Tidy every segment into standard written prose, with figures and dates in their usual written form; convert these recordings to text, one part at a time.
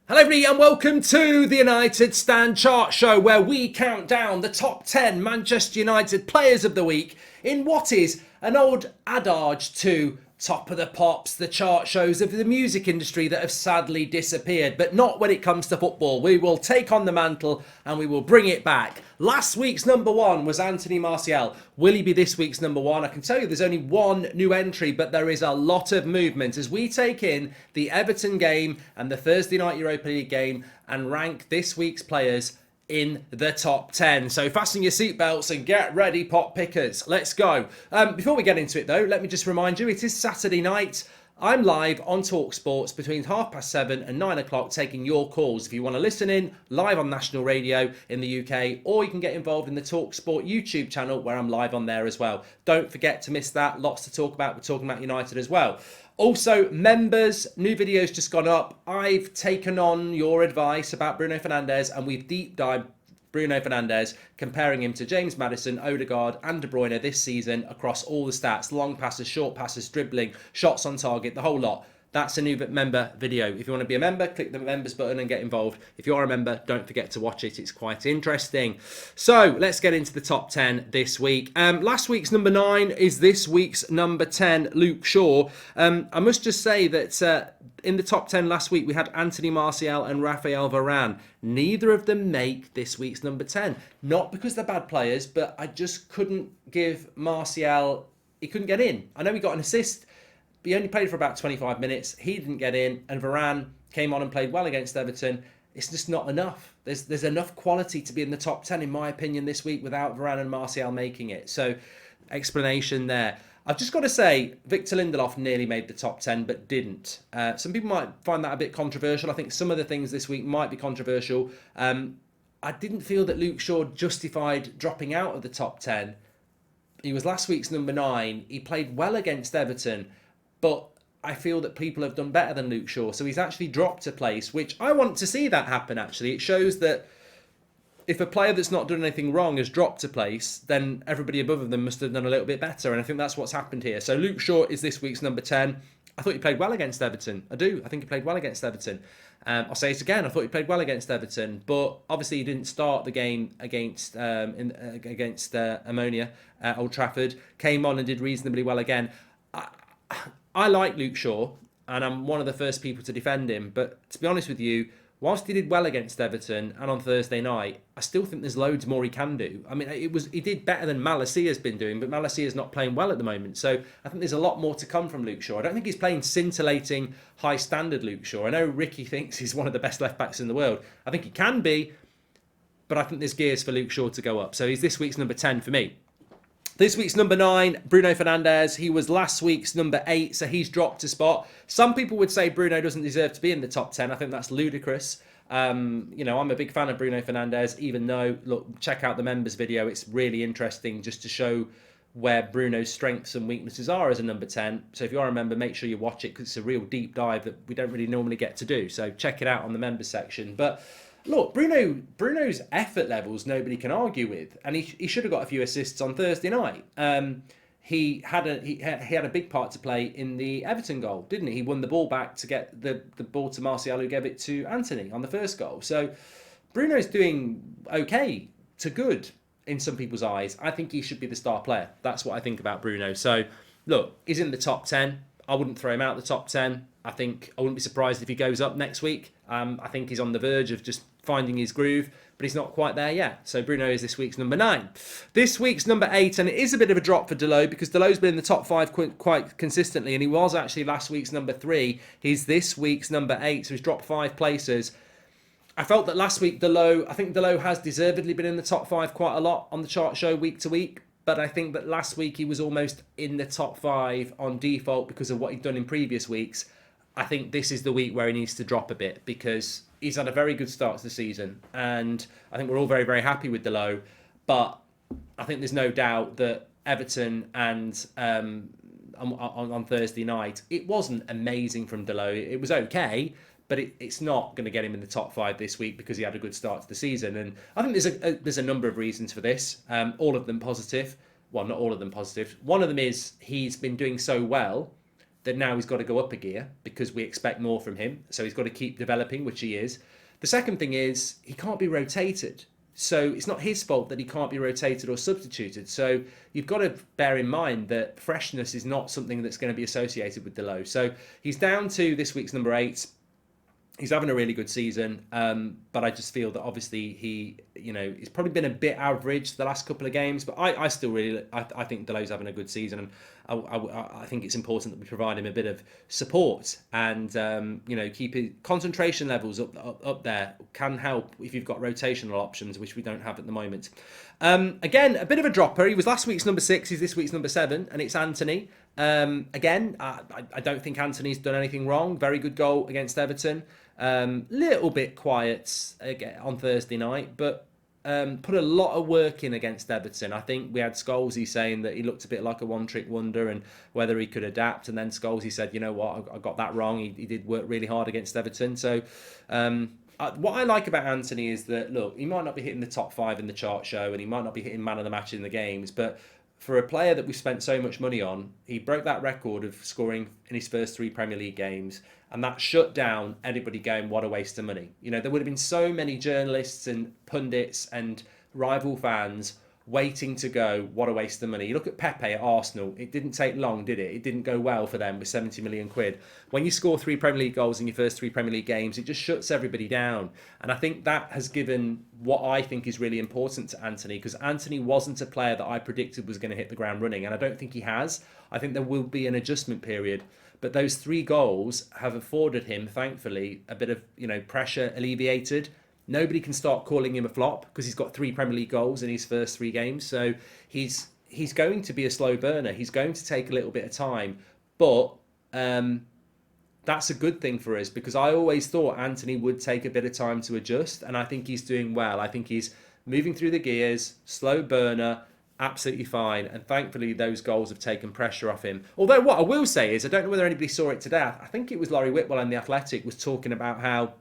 Hello everybody and welcome to the United Stand Chart Show, where we count down the top 10 Manchester United players of the week in what is an old adage to top of the pops, the chart shows of the music industry that have sadly disappeared, but not when it comes to football. We will take on the mantle and we will bring it back. Last week's number one was Anthony Martial. Will he be this week's number one? I can tell you there's only one new entry, but there is a lot of movement as we take in the Everton game and the Thursday night Europa League game and rank this week's players in the top 10. So fasten your seatbelts and get ready, pot pickers. Let's go. Before we get into it though, let me just remind you, it is Saturday night. I'm live on TalkSports between 7:30 and 9 o'clock taking your calls. If you want to listen in live on national radio in the UK, or you can get involved in the TalkSport YouTube channel where I'm live on there as well. Don't forget to miss that. Lots to talk about. We're talking about United as well. Also, members, new videos just gone up. I've taken on your advice about Bruno Fernandes and we've deep dived Bruno Fernandes, comparing him to James Maddison, Odegaard and De Bruyne this season across all the stats, long passes, short passes, dribbling, shots on target, the whole lot. That's a new member video. If you want to be a member, click the members button and get involved. If you are a member, don't forget to watch it. It's quite interesting. So let's get into the top 10 this week. Last week's number 9 is this week's number 10, Luke Shaw. I must just say that in the top 10 last week, we had Anthony Martial and Raphael Varane. Neither of them make this week's number 10. Not because they're bad players, but I just couldn't give Martial, he couldn't get in. I know he got an assist, he only played for about 25 minutes. He didn't get in, and Varane came on and played well against Everton. It's just not enough. There's enough quality to be in the top 10, in my opinion, this week without Varane and Martial making it. So, explanation there. I've just got to say, Victor Lindelof nearly made the top 10, but didn't. Some people might find that a bit controversial. I think some of the things this week might be controversial. I didn't feel that Luke Shaw justified dropping out of the top 10. He was last week's number 9. He played well against Everton, but I feel that people have done better than Luke Shaw. So he's actually dropped a place, which I want to see that happen, actually. It shows that if a player that's not done anything wrong has dropped a place, then everybody above them must have done a little bit better. And I think that's what's happened here. So Luke Shaw is this week's number 10. I thought he played well against Everton. I do. I think he played well against Everton. I'll say it again. I thought he played well against Everton, but obviously he didn't start the game against Ammonia at Old Trafford. Came on and did reasonably well again. I like Luke Shaw, and I'm one of the first people to defend him. But to be honest with you, whilst he did well against Everton and on Thursday night, I still think there's loads more he can do. I mean, he did better than Malacia's been doing, but Malacia's not playing well at the moment. So I think there's a lot more to come from Luke Shaw. I don't think he's playing scintillating, high-standard Luke Shaw. I know Ricky thinks he's one of the best left-backs in the world. I think he can be, but I think there's gears for Luke Shaw to go up. So he's this week's number 10 for me. This week's number 9, Bruno Fernandes. He was last week's number 8, so he's dropped a spot. Some people would say Bruno doesn't deserve to be in the top 10. I think that's ludicrous. I'm a big fan of Bruno Fernandes, even though, look, check out the members video. It's really interesting just to show where Bruno's strengths and weaknesses are as a number 10. So if you are a member, make sure you watch it because it's a real deep dive that we don't really normally get to do. So check it out on the members section. But look, Bruno's effort levels nobody can argue with, and he should have got a few assists on Thursday night. He had a big part to play in the Everton goal, didn't he? He won the ball back to get the ball to Martial, who gave it to Anthony on the first goal. So Bruno's doing okay to good in some people's eyes. I think he should be the star player. That's what I think about Bruno. So look, he's in the top 10. I wouldn't throw him out the top 10. I wouldn't be surprised if he goes up next week. I think he's on the verge of just finding his groove, but he's not quite there yet. So Bruno is this week's number 9. This week's number 8, and it is a bit of a drop for Delot because Delot's been in the top 5 quite consistently, and he was actually last week's number 3. He's this week's number 8, so he's dropped 5 places. I felt that last week I think Delot has deservedly been in the top 5 quite a lot on the chart show week to week. But I think that last week he was almost in the top 5 on default because of what he'd done in previous weeks. I think this is the week where he needs to drop a bit because he's had a very good start to the season. And I think we're all very, very happy with Delot. But I think there's no doubt that Everton and on Thursday night, it wasn't amazing from Delot. It was okay, but it's not going to get him in the top 5 this week because he had a good start to the season. And I think there's a number of reasons for this, all of them positive. Well, not all of them positive. One of them is he's been doing so well that now he's got to go up a gear because we expect more from him. So he's got to keep developing, which he is. The second thing is he can't be rotated. So it's not his fault that he can't be rotated or substituted. So you've got to bear in mind that freshness is not something that's going to be associated with Delo. So he's down to this week's number 8. He's having a really good season, but I just feel that obviously he's probably been a bit average the last couple of games. But I still really, I think Delo's having a good season, and I think it's important that we provide him a bit of support and keep his concentration levels up there can help if you've got rotational options, which we don't have at the moment. Again, a bit of a dropper. He was last week's number 6. He's this week's number 7, and it's Anthony. Again, I don't think Anthony's done anything wrong. Very good goal against Everton. Little bit quiet again on Thursday night, but put a lot of work in against Everton. I think we had Scholesy saying that he looked a bit like a one-trick wonder and whether he could adapt. And then Scholesy said, you know what, I got that wrong. He did work really hard against Everton. So what I like about Anthony is that, look, he might not be hitting the top 5 in the chart show and he might not be hitting man of the match in the games, but for a player that we've spent so much money on, he broke that record of scoring in his first 3 Premier League games, and that shut down anybody going, what a waste of money. You know, there would have been so many journalists and pundits and rival fans waiting to go, what a waste of money. You look at Pepe at Arsenal, it didn't take long, did it? It didn't go well for them with 70 million quid. When you score 3 Premier League goals in your first 3 Premier League games, it just shuts everybody down. And I think that has given what I think is really important to Anthony, because Anthony wasn't a player that I predicted was going to hit the ground running, and I don't think he has. I think there will be an adjustment period. But those 3 goals have afforded him, thankfully, a bit of pressure alleviated. Nobody can start calling him a flop because he's got 3 Premier League goals in his first 3 games. So he's going to be a slow burner. He's going to take a little bit of time. But that's a good thing for us, because I always thought Anthony would take a bit of time to adjust. And I think he's doing well. I think he's moving through the gears, slow burner, absolutely fine. And thankfully, those goals have taken pressure off him. Although what I will say is, I don't know whether anybody saw it today. I think it was Laurie Whitwell in The Athletic was talking about how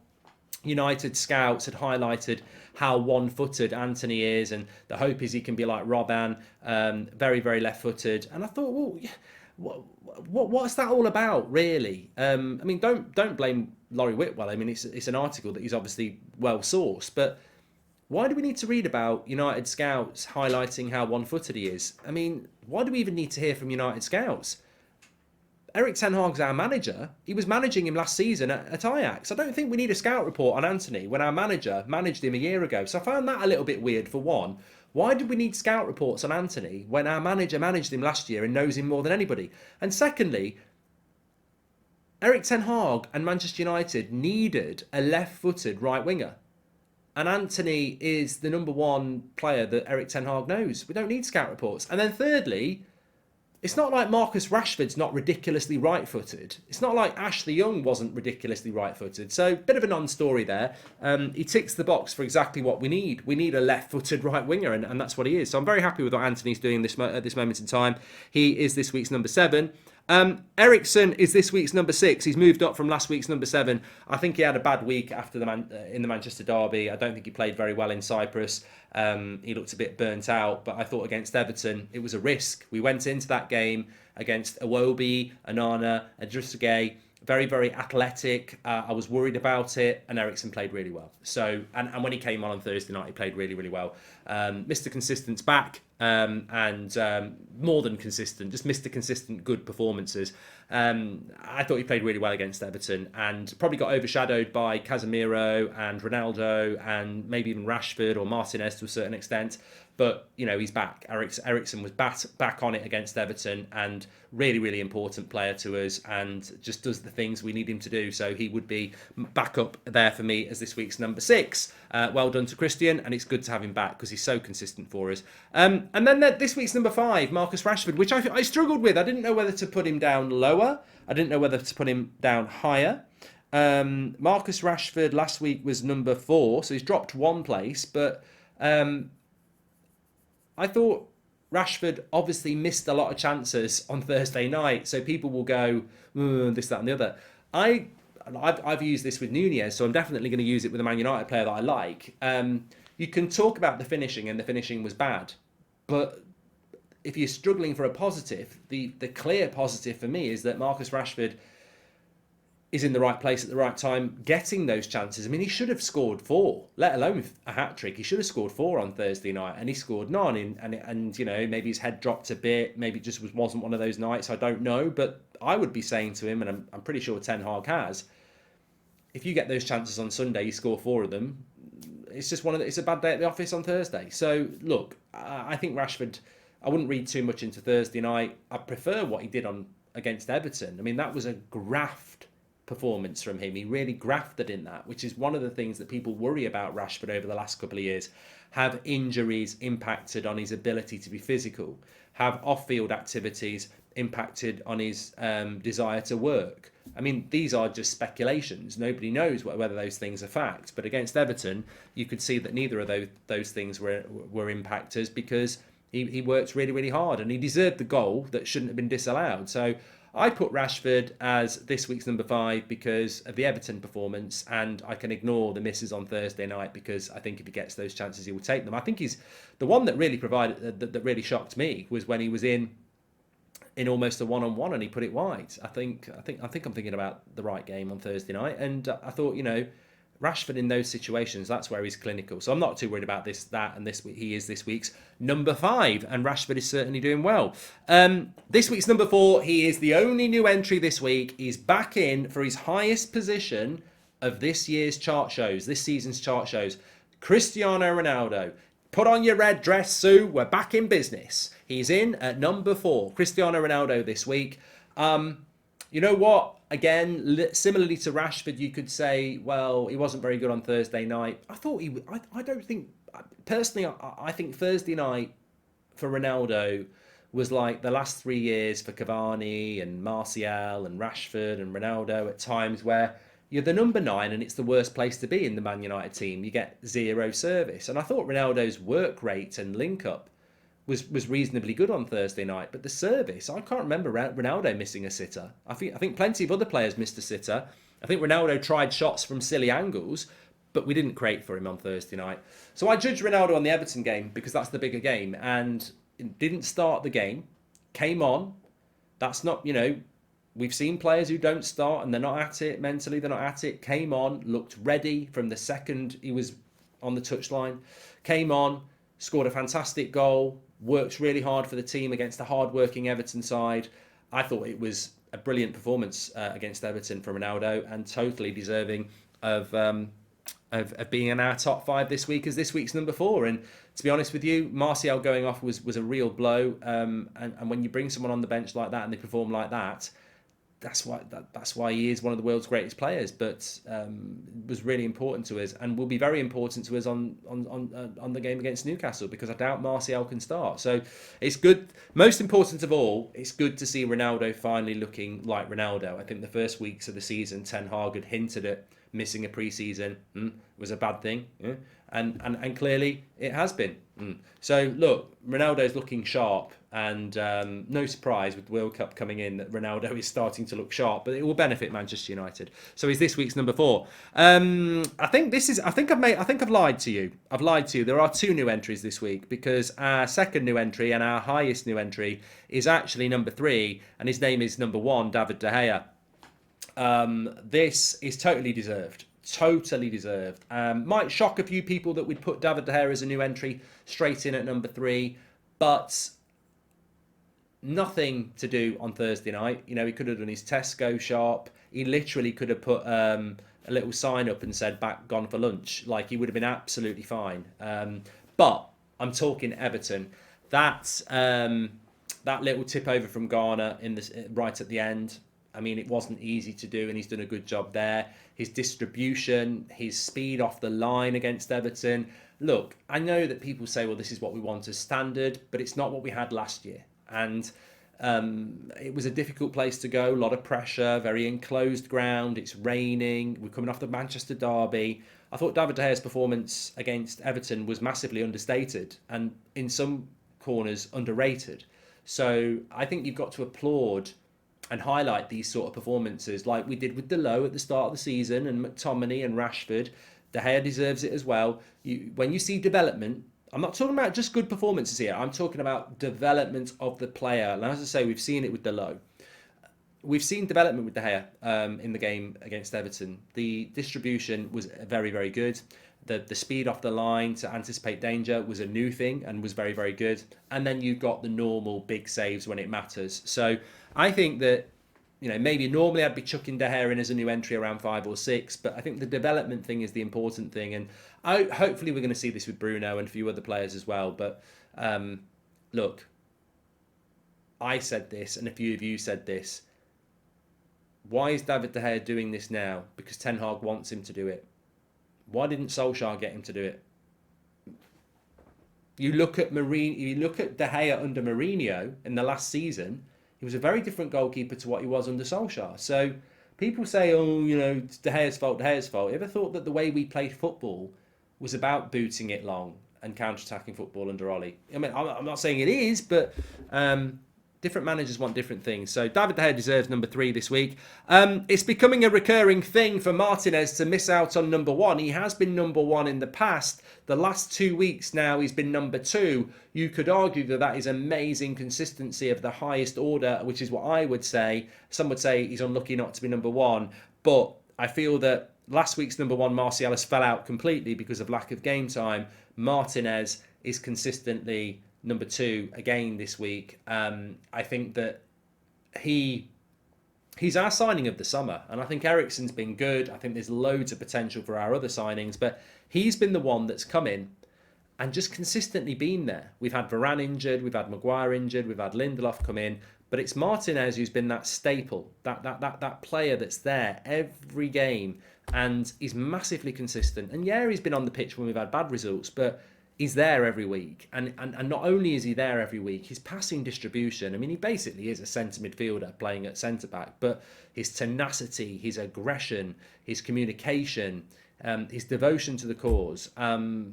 United scouts had highlighted how one-footed Anthony is, and the hope is he can be like Robben, very, very left-footed. And I thought, well, what's that all about, really? I mean, don't blame Laurie Whitwell. I mean, it's an article that he's obviously well-sourced, but why do we need to read about United scouts highlighting how one-footed he is? I mean, why do we even need to hear from United scouts? Erik ten Hag's our manager. He was managing him last season at Ajax. I don't think we need a scout report on Anthony when our manager managed him a year ago. So I found that a little bit weird, for one. Why did we need scout reports on Anthony when our manager managed him last year and knows him more than anybody? And secondly, Erik ten Hag and Manchester United needed a left-footed right winger. And Anthony is the number 1 player that Erik ten Hag knows. We don't need scout reports. And then thirdly, it's not like Marcus Rashford's not ridiculously right-footed. It's not like Ashley Young wasn't ridiculously right-footed. So, bit of a non-story there. He ticks the box for exactly what we need. We need a left-footed right winger, and that's what he is. So I'm very happy with what Anthony's doing at this moment in time. He is this week's number 7. Eriksen is this week's number 6. He's moved up from last week's number 7. I think he had a bad week after in the Manchester derby. I don't think he played very well in Cyprus. He looked a bit burnt out, but I thought against Everton it was a risk. We went into that game against Iwobi, Onana, and Adrissagay, very, very athletic. I was worried about it, and Eriksen played really well. So, and when he came on Thursday night, he played really, really well. Mr. Consistent's back, and more than consistent, just Mr. Consistent, good performances. I thought he played really well against Everton, and probably got overshadowed by Casemiro and Ronaldo, and maybe even Rashford or Martinez to a certain extent. But, he's back. Eriksen was back on it against Everton, and really, really important player to us, and just does the things we need him to do. So he would be back up there for me as this week's number 6. Well done to Christian, and it's good to have him back because he's so consistent for us. And then this week's number 5, Marcus Rashford, which I struggled with. I didn't know whether to put him down lower. I didn't know whether to put him down higher. Marcus Rashford last week was number 4, so he's dropped 1 place, but I thought Rashford obviously missed a lot of chances on Thursday night, so people will go, this, that and the other. I've used this with Nunez, so I'm definitely going to use it with a Man United player that I like. You can talk about the finishing, and the finishing was bad, but if you're struggling for a positive, the clear positive for me is that Marcus Rashford is in the right place at the right time, getting those chances. I mean, he should have scored 4, let alone a hat-trick. He should have scored 4 on Thursday night, and he scored none. And you know, maybe his head dropped a bit. Maybe it just wasn't one of those nights. I don't know. But I would be saying to him, and I'm pretty sure Ten Hag has, if you get those chances on Sunday, you score 4 of them. It's just it's a bad day at the office on Thursday. So, look, I think Rashford, I wouldn't read too much into Thursday night. I prefer what he did against Everton. I mean, that was a graft performance from him. He really grafted in that, which is one of the things that people worry about Rashford over the last couple of years. Have injuries impacted on his ability to be physical? Have off-field activities impacted on his desire to work? I mean, these are just speculations. Nobody knows whether those things are fact. But against Everton, you could see that neither of those things were impactors, because he worked really, really hard, and he deserved the goal that shouldn't have been disallowed. So I put Rashford as this week's number 5 because of the Everton performance, and I can ignore the misses on Thursday night because I think if he gets those chances, he will take them. I think he's the one that really that really shocked me was when he was in almost a one-on-one and he put it wide. I think I'm thinking about the right game on Thursday night, and I thought, you know, Rashford in those situations, that's where he's clinical. So I'm not too worried about that. And this week he is this week's number 5, and Rashford is certainly doing well. This week's number 4, he is the only new entry this week. He's back in for his highest position of this year's chart shows, this season's chart shows. Cristiano Ronaldo. Put on your red dress, Sue. We're back in business. He's in at number 4. Cristiano Ronaldo this week. You know what? Again, similarly to Rashford, you could say, well, he wasn't very good on Thursday night. I thought I don't think, personally, I think Thursday night for Ronaldo was like the last 3 years for Cavani and Martial and Rashford and Ronaldo at times, where you're the number 9 and it's the worst place to be in the Man United team. You get 0 service. And I thought Ronaldo's work rate and link-up was reasonably good on Thursday night, but the service, I can't remember Ronaldo missing a sitter. I think plenty of other players missed a sitter. I think Ronaldo tried shots from silly angles, but we didn't create for him on Thursday night. So I judged Ronaldo on the Everton game because that's the bigger game, and didn't start the game, came on. That's not, you know, we've seen players who don't start and they're not at it mentally, they're not at it. Came on, looked ready from the second he was on the touchline. Came on, scored a fantastic goal, worked really hard for the team against a hard-working Everton side. I thought it was a brilliant performance against Everton from Ronaldo, and totally deserving of being in our top 5 this week as this week's number 4. And to be honest with you, Martial going off was a real blow. And when you bring someone on the bench like that and they perform like that, that's why he is one of the world's greatest players. But was really important to us, and will be very important to us on the game against Newcastle, because I doubt Martial can start. So it's good. Most important of all, it's good to see Ronaldo finally looking like Ronaldo. I think the first weeks of the season, Ten Hag had hinted at missing a pre-season was a bad thing, and clearly it has been. So look, Ronaldo's looking sharp, and no surprise with the World Cup coming in that Ronaldo is starting to look sharp, but it will benefit Manchester United. So he's this week's number 4. I think I've lied to you. There are 2 new entries this week, because our second new entry and our highest new entry is actually number 3, and his name is number 1, David De Gea. This is totally deserved. Might shock a few people that we'd put David De Gea as a new entry straight in at number 3, but nothing to do on Thursday night. You know, he could have done his Tesco shop. He literally could have put a little sign up and said gone for lunch. Like, he would have been absolutely fine. But I'm talking Everton. That little tip over from Garner right at the end. I mean, it wasn't easy to do, and he's done a good job there. His distribution, his speed off the line against Everton. Look, I know that people say, well, this is what we want as standard, but it's not what we had last year. And it was a difficult place to go, a lot of pressure, very enclosed ground, it's raining, we're coming off the Manchester derby. I thought David De Gea's performance against Everton was massively understated, and in some corners underrated. So I think you've got to applaud and highlight these sort of performances, like we did with Delo at the start of the season, and McTominay and Rashford. De Gea deserves it as well. When you see development, I'm not talking about just good performances here. I'm talking about development of the player. And as I say, we've seen it with Delo. We've seen development with De Gea in the game against Everton. The distribution was very, very good. The speed off the line to anticipate danger was a new thing and was very, very good. And then you've got the normal big saves when it matters. So I think that, maybe normally I'd be chucking De Gea in as a new entry around 5 or 6, but I think the development thing is the important thing. And hopefully we're going to see this with Bruno and a few other players as well. But look, I said this and a few of you said this. Why is David De Gea doing this now? Because Ten Hag wants him to do it. Why didn't Solskjaer get him to do it? You look at De Gea under Mourinho in the last season. He was a very different goalkeeper to what he was under Solskjaer. So people say, it's De Gea's fault, De Gea's fault. Ever thought that the way we played football was about booting it long and counter-attacking football under Ollie? I mean, I'm not saying it is, but different managers want different things. So David De Gea deserves number 3 this week. It's becoming a recurring thing for Martinez to miss out on number 1. He has been number 1 in the past. The last 2 weeks now he's been number 2. You could argue that is amazing consistency of the highest order, which is what I would say. Some would say he's unlucky not to be number 1. But I feel that last week's number 1, Martialis, fell out completely because of lack of game time. Martinez is consistently number 2 again this week. I think that he's our signing of the summer, and I think Eriksen's been good. I think there's loads of potential for our other signings, but he's been the one that's come in and just consistently been there. We've had Varane injured, we've had Maguire injured, we've had Lindelof come in, but it's Martinez who's been that staple, that player that's there every game, and he's massively consistent. And yeah, he's been on the pitch when we've had bad results, but he's there every week. And not only is he there every week, his passing distribution, I mean, he basically is a centre midfielder playing at centre-back, but his tenacity, his aggression, his communication, his devotion to the cause.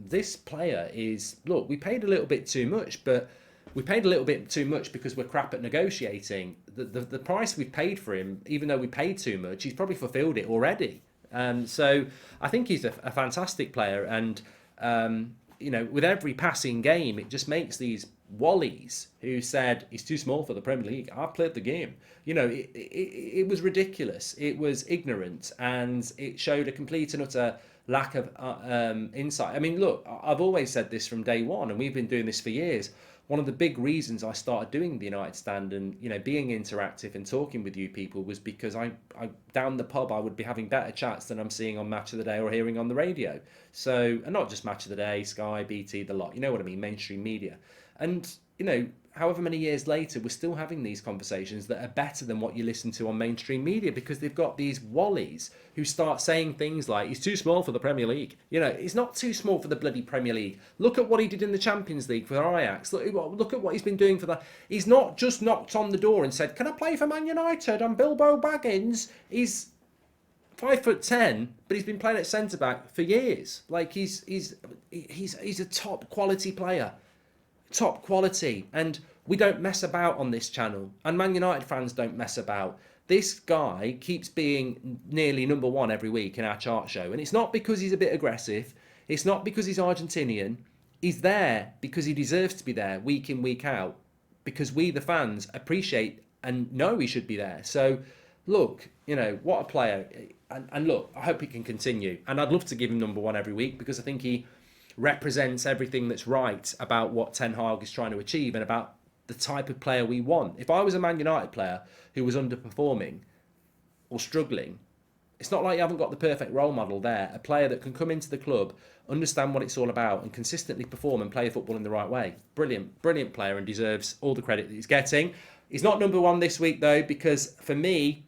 This player is, look, we paid a little bit too much, but we paid a little bit too much because we're crap at negotiating. The price we've paid for him, even though we paid too much, he's probably fulfilled it already. So I think he's a fantastic player, and with every passing game, it just makes these Wallies who said he's too small for the Premier League. I've played the game. It was ridiculous. It was ignorant, and it showed a complete and utter lack of insight. I mean, look, I've always said this from day one, and we've been doing this for years. One of the big reasons I started doing the United Stand and being interactive and talking with you people was because I down the pub I would be having better chats than I'm seeing on Match of the Day or hearing on the radio. So, and not just Match of the Day, Sky, BT, the lot. You know what I mean? Mainstream media. And however many years later, we're still having these conversations that are better than what you listen to on mainstream media, because they've got these Wallies who start saying things like, he's too small for the Premier League. He's not too small for the bloody Premier League. Look at what he did in the Champions League for Ajax. Look at what he's been doing for that. He's not just knocked on the door and said, can I play for Man United? I'm Bilbo Baggins. He's 5'10", but he's been playing at centre-back for years. Like, he's a top quality player. Top quality, and we don't mess about on this channel, and Man United fans don't mess about. This guy keeps being nearly number 1 every week in our chart show, and it's not because he's a bit aggressive, it's not because he's Argentinian. He's there because he deserves to be there week in, week out, because we the fans appreciate and know he should be there. So look, what a player, and look, I hope he can continue, and I'd love to give him number 1 every week, because I think he represents everything that's right about what Ten Hag is trying to achieve and about the type of player we want. If I was a Man United player who was underperforming or struggling, it's not like you haven't got the perfect role model there, a player that can come into the club, understand what it's all about, and consistently perform and play football in the right way. Brilliant player, and deserves all the credit that he's getting. He's not number 1 this week, though, because for me,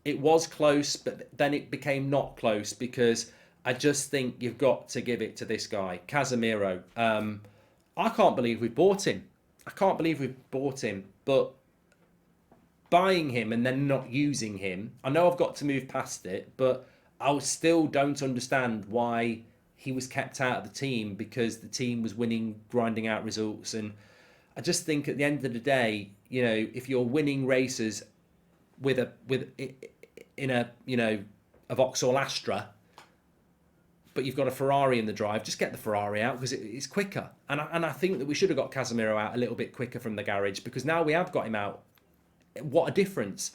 it was close, but then it became not close, because I just think you've got to give it to this guy, Casemiro. I can't believe we bought him. But buying him and then not using him, I know I've got to move past it, but I still don't understand why he was kept out of the team, because the team was winning, grinding out results. And I just think at the end of the day, if you're winning races in a Vauxhall Astra, but you've got a Ferrari in the drive, just get the Ferrari out because it's quicker. And I think that we should have got Casemiro out a little bit quicker from the garage, because now we have got him out. What a difference.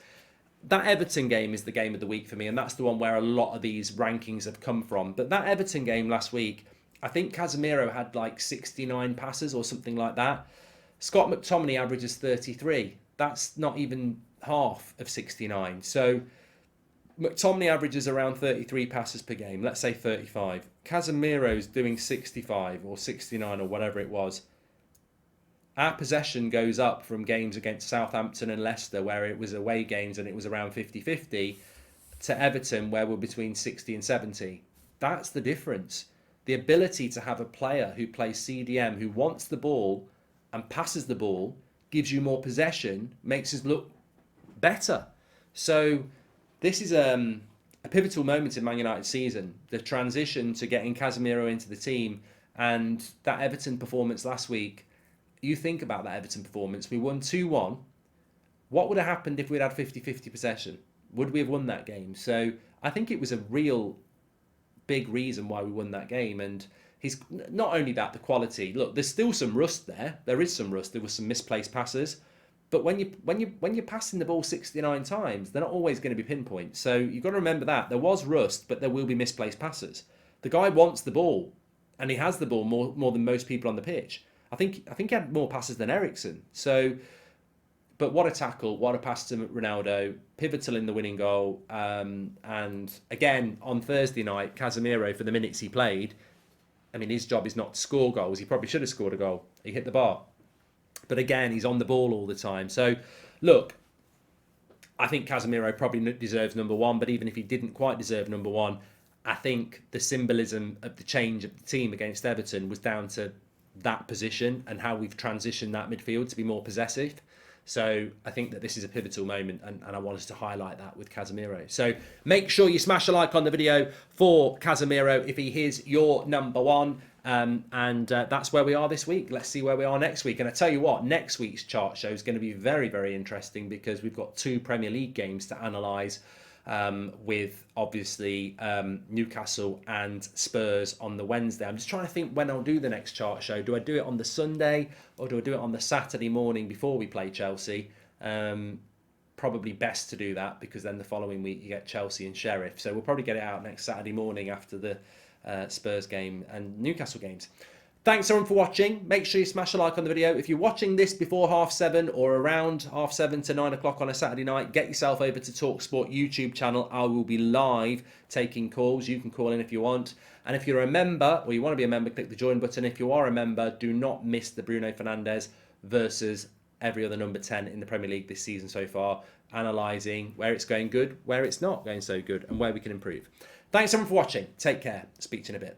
That Everton game is the game of the week for me, and that's the one where a lot of these rankings have come from. But that Everton game last week, I think Casemiro had like 69 passes or something like that. Scott McTominay averages 33. That's not even half of 69. So McTominay averages around 33 passes per game, let's say 35. Casemiro's doing 65 or 69 or whatever it was. Our possession goes up from games against Southampton and Leicester, where it was away games and it was around 50-50, to Everton, where we're between 60 and 70. That's the difference. The ability to have a player who plays CDM, who wants the ball and passes the ball, gives you more possession, makes us look better. So this is a pivotal moment in Man United's season. The transition to getting Casemiro into the team, and that Everton performance last week. You think about that Everton performance. We won 2-1. What would have happened if we'd had 50-50 possession? Would we have won that game? So I think it was a real big reason why we won that game. And he's not only that, the quality. Look, there's still some rust there. There is some rust. There was some misplaced passes. But when you're passing the ball 69 times, they're not always going to be pinpoint. So you've got to remember that. There was rust, but there will be misplaced passes. The guy wants the ball, and he has the ball more than most people on the pitch. I think he had more passes than Eriksen. So, but what a tackle, what a pass to Ronaldo, pivotal in the winning goal. And again, on Thursday night, Casemiro, for the minutes he played, I mean, his job is not to score goals. He probably should have scored a goal. He hit the bar. But again, he's on the ball all the time. So, look, I think Casemiro probably deserves number one, but even if he didn't quite deserve number one, I think the symbolism of the change of the team against Everton was down to that position and how we've transitioned that midfield to be more possessive. So I think that this is a pivotal moment, and I want us to highlight that with Casemiro. So make sure you smash a like on the video for Casemiro if he is your number one. That's where we are this week. Let's see where we are next week. And I tell you what, next week's chart show is going to be very, very interesting, because we've got 2 Premier League games to analyse, with obviously Newcastle and Spurs on the Wednesday. I'm just trying to think when I'll do the next chart show. Do I do it on the Sunday, or do I do it on the Saturday morning before we play Chelsea? Probably best to do that, because then the following week you get Chelsea and Sheriff. So we'll probably get it out next Saturday morning after the Spurs game and Newcastle games. Thanks everyone for watching. Make sure you smash a like on the video. If you're watching this before 7:30 or around 7:30 to 9 o'clock on a Saturday night, get yourself over to TalkSport YouTube channel. I will be live taking calls. You can call in if you want. And if you're a member, or you want to be a member, click the join button. If you are a member, do not miss the Bruno Fernandes versus every other number 10 in the Premier League this season so far, analysing where it's going good, where it's not going so good, and where we can improve. Thanks everyone for watching. Take care. Speak to you in a bit.